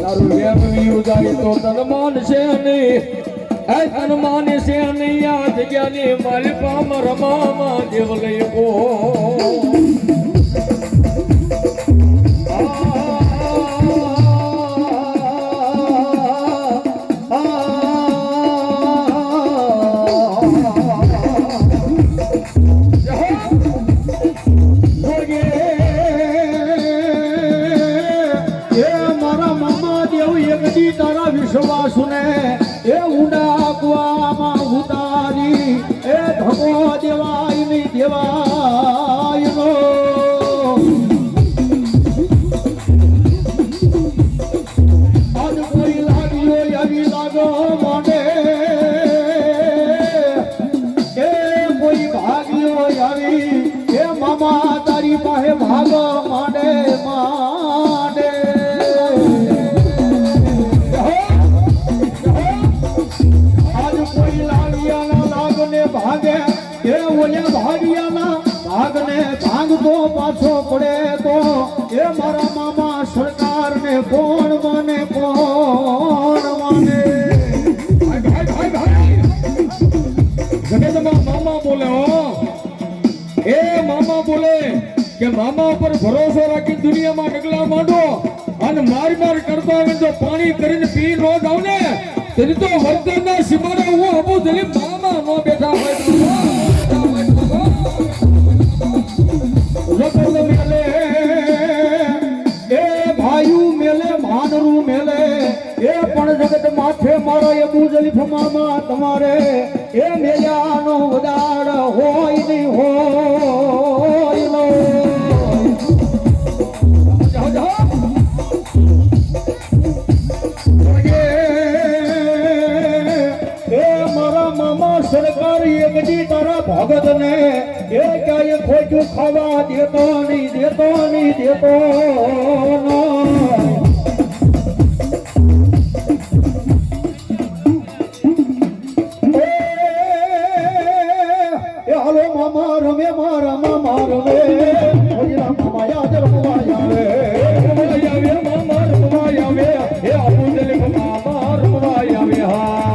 તારું વેમ વિયું જાય તો તન માનશે નહીં, તન માનશે નહીં. આ જગ્યાની મારી પામ રમામાં દેવ લઈ ગો. તારા વિશ્વાસુને એ ઊંડા કુવામાં ઉતારી એ ધમો દેવાય ની દેવાય નો. આજ કોઈ લાગ્યો આવી લાગો માટે એ કોઈ ભાગ્યો આવી એ મામા તારી પાસે ભાગો માટે માટે. ભાગે એ ઓલે ભાગ્યાના ભાગને ભાંગતો પાછો પડે તો એ મારા મામા સરકાર ને કોણ માને કોણ માને. જગતમાં મામા બોલે હો, એ મામા બોલે કે મામા ઉપર ભરોસો રાખી દુનિયામાં ડગલા માંડો અને માર માર કરતો આવે તો પાણી કરીને પી નો જાવ ને તેની તો વર્તનના સીમાડે હું અબુ જલીમ મામા નો બેઠા હોય. મેલે એ ભાઈયું મેલે માનરું મેલે એ પણ જગત માથે મારો અબુ જલીમ મામા તમારે એ મેલ્યાનો ઉદાડ હોય નહીં હોય નો. સરકાર એકજી તારા ભગત ને એ ક્યાંય ખોટું ખાવા દેતો નહીં દેતો નહીં દેતો એ હાલો મામા રમે મારા મામા રમે મામા યાદ રમવા આવે મામા રમવા આવે એ અબુ જલીમ મામા રમવા આવે. હા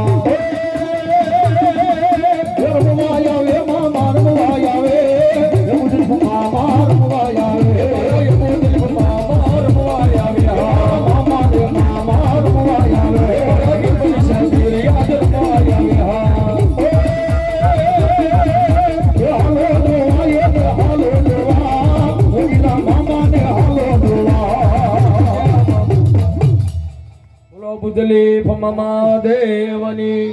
અબુ જલીમ મામા દેવની